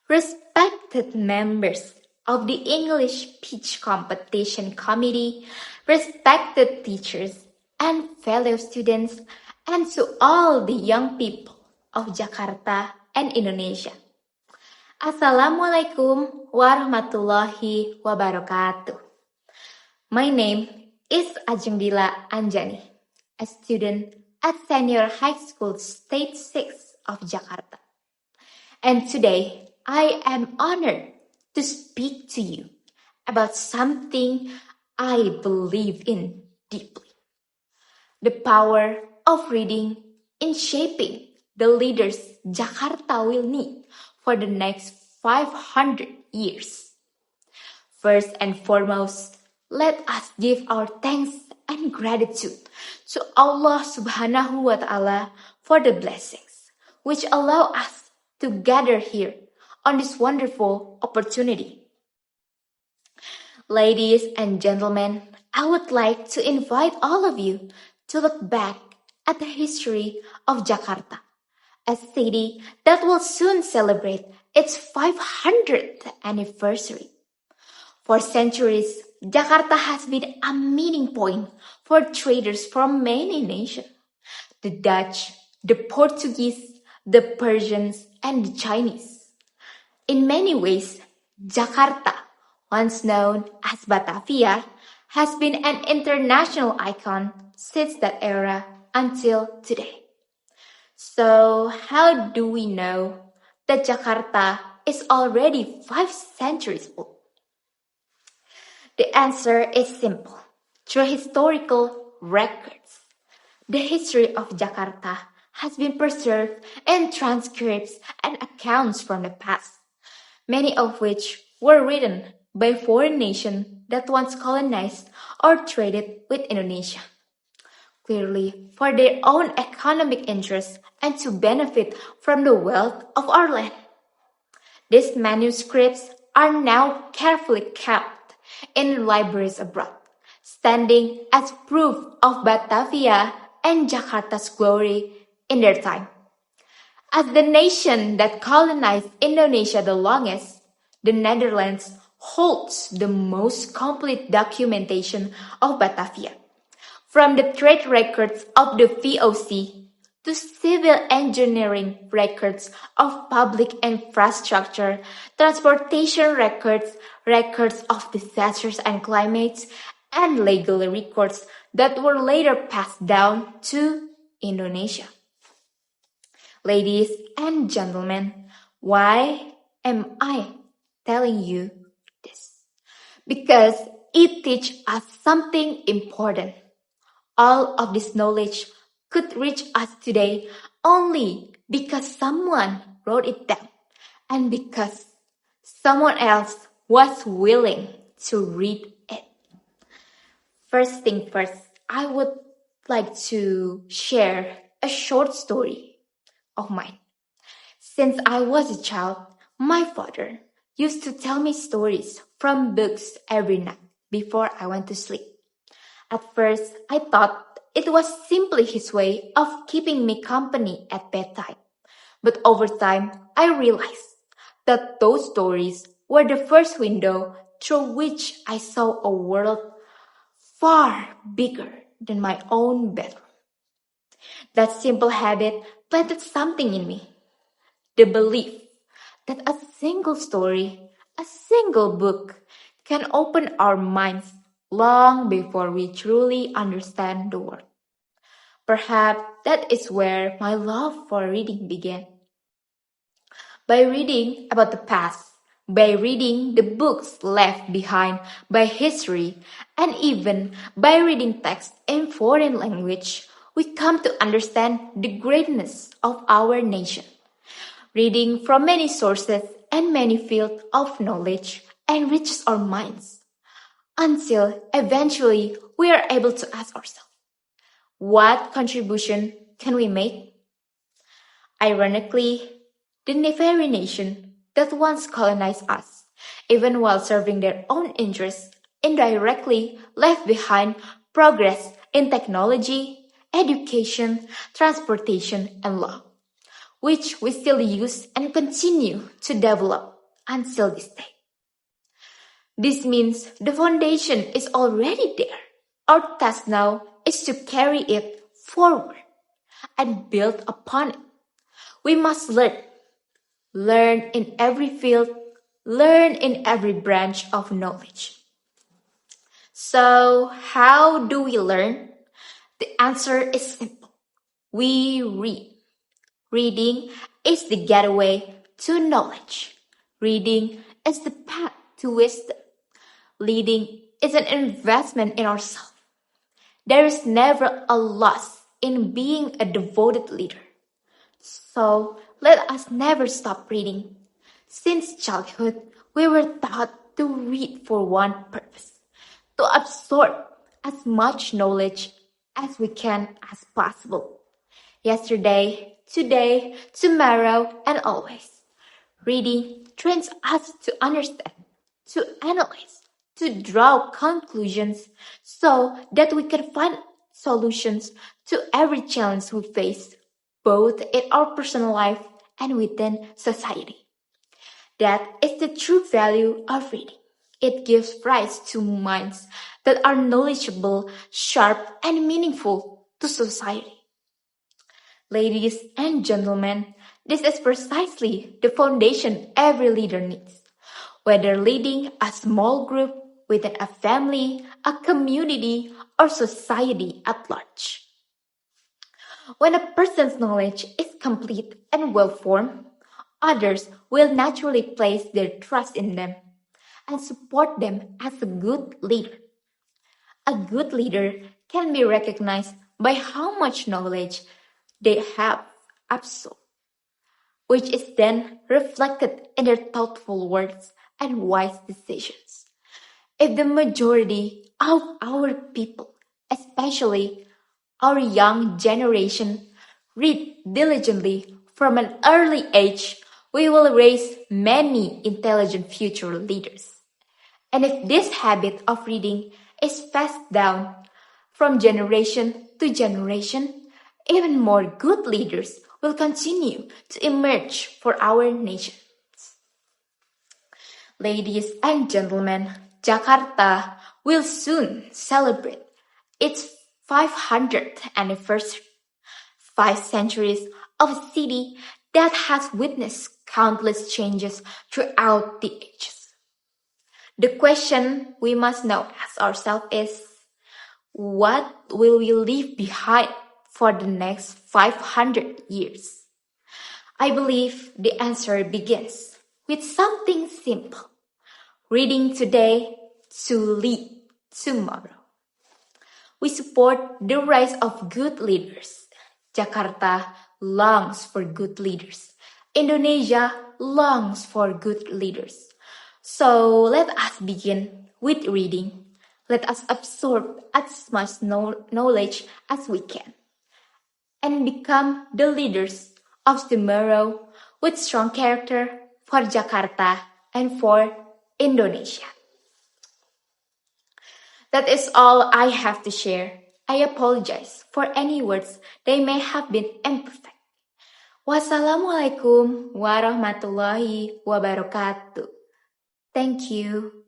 Respected members of the English Speech Competition Committee, respected teachers and fellow students, and to all the young people of Jakarta and Indonesia. Assalamualaikum warahmatullahi wabarakatuh. My name is Ajengdilla Anjani, a student at Senior High School State 6 of Jakarta. And today, I am honored to speak to you about something I believe in deeply. The power of reading in shaping the leaders Jakarta will need for the next 500 years. First and foremost, let us give our thanks and gratitude to Allah Subhanahu wa Ta'ala for the blessings which allow us to gather here on this wonderful opportunity. Ladies and gentlemen, I would like to invite all of you to look back at the history of Jakarta, a city that will soon celebrate its 500th anniversary. For centuries, Jakarta has been a meeting point for traders from many nations: the Dutch, the Portuguese, the Persians, and the Chinese. In many ways, Jakarta, once known as Batavia, has been an international icon since that era until today. So, how do we know that Jakarta is already 5 centuries old? The answer is simple. Through historical records, the history of Jakarta has been preserved in transcripts and accounts from the past, many of which were written by foreign nations that once colonized or traded with Indonesia, clearly for their own economic interests and to benefit from the wealth of our land. These manuscripts are now carefully kept in libraries abroad, standing as proof of Batavia and Jakarta's glory in their time. As the nation that colonized Indonesia the longest, the Netherlands holds the most complete documentation of Batavia, from the trade records of the VOC to civil engineering records of public infrastructure, transportation records, records of disasters and climates, and legal records that were later passed down to Indonesia. Ladies and gentlemen, why am I telling you this? Because it teaches us something important. All of this knowledge could reach us today only because someone wrote it down and because someone else was willing to read it. First thing first, I would like to share a short story of mine. Since I was a child, my father used to tell me stories from books every night before I went to sleep. At first, I thought it was simply his way of keeping me company at bedtime. But over time, I realized that those stories were the first window through which I saw a world far bigger than my own bedroom. That simple habit planted something in me. The belief that a single story, a single book, can open our minds long before we truly understand the world. Perhaps that is where my love for reading began. By reading about the past, by reading the books left behind by history, and even by reading text in foreign language, we come to understand the greatness of our nation. Reading from many sources and many fields of knowledge enriches our minds, until eventually we are able to ask ourselves, what contribution can we make? Ironically, the very nation that once colonized us, even while serving their own interests, indirectly left behind progress in technology, education, transportation, and law, which we still use and continue to develop until this day. This means the foundation is already there. Our task now is to carry it forward and build upon it. We must learn in every field, learn in every branch of knowledge. So, how do we learn? The answer is simple. We read. Reading is the gateway to knowledge. Reading is the path to wisdom. Reading is an investment in ourselves. There is never a loss in being a devoted leader. So let us never stop reading. Since childhood, we were taught to read for one purpose, to absorb as much knowledge as we can as possible. Yesterday, today, tomorrow, and always. Reading trains us to understand, to analyze, to draw conclusions so that we can find solutions to every challenge we face, both in our personal life and within society. That is the true value of reading. It gives rise to minds that are knowledgeable, sharp, and meaningful to society. Ladies and gentlemen, this is precisely the foundation every leader needs. Whether leading a small group within a family, a community, or society at large. When a person's knowledge is complete and well-formed, others will naturally place their trust in them and support them as a good leader. A good leader can be recognized by how much knowledge they have absorbed, which is then reflected in their thoughtful words and wise decisions. If the majority of our people, especially our young generation, read diligently from an early age, we will raise many intelligent future leaders. And if this habit of reading is passed down from generation to generation, even more good leaders will continue to emerge for our nation. Ladies and gentlemen, Jakarta will soon celebrate its 500th anniversary. 5 centuries of a city that has witnessed countless changes throughout the ages. The question we must now ask ourselves is, what will we leave behind for the next 500 years? I believe the answer begins with something simple. Reading today to lead tomorrow. We support the rise of good leaders. Jakarta longs for good leaders. Indonesia longs for good leaders. So let us begin with reading. Let us absorb as much knowledge as we can and become the leaders of tomorrow with strong character for Jakarta and for Indonesia. That is all I have to share. I apologize for any words that may have been imperfect. Wassalamualaikum warahmatullahi wabarakatuh. Thank you.